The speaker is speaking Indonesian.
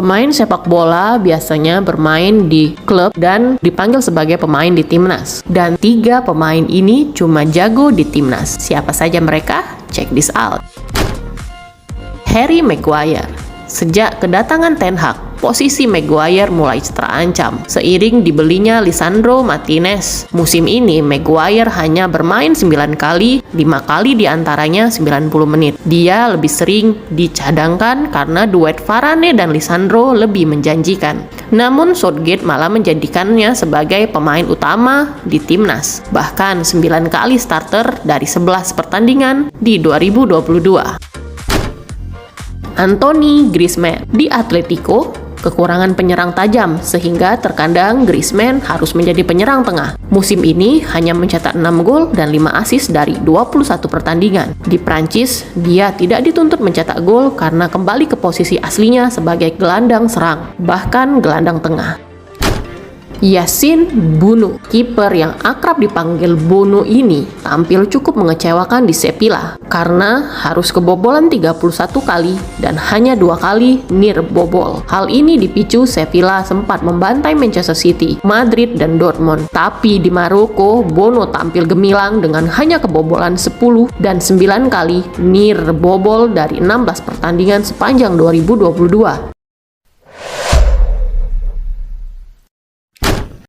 Pemain sepak bola biasanya bermain di klub dan dipanggil sebagai pemain di timnas. Dan 3 pemain ini cuma jago di timnas. Siapa saja mereka? Check this out. Harry Maguire. Sejak kedatangan Ten Hag, posisi Maguire mulai terancam seiring dibelinya Lisandro Martinez. Musim ini Maguire hanya bermain 9 kali, 5 kali diantaranya 90 menit. Dia lebih sering dicadangkan karena duet Varane dan Lisandro lebih menjanjikan. Namun Southgate malah menjadikannya sebagai pemain utama di timnas. Bahkan 9 kali starter dari 11 pertandingan di 2022. Anthony Griezmann. Di Atletico, kekurangan penyerang tajam sehingga terkadang Griezmann harus menjadi penyerang tengah. Musim ini hanya mencetak 6 gol dan 5 assist dari 21 pertandingan. Di Prancis, dia tidak dituntut mencetak gol karena kembali ke posisi aslinya sebagai gelandang serang, bahkan gelandang tengah. Yassine Bounou, kiper yang akrab dipanggil Bono ini tampil cukup mengecewakan di Sevilla karena harus kebobolan 31 kali dan hanya 2 kali near bobol. Hal ini dipicu Sevilla sempat membantai Manchester City, Madrid, dan Dortmund. Tapi di Maroko, Bono tampil gemilang dengan hanya kebobolan 10 dan 9 kali near bobol dari 16 pertandingan sepanjang 2022.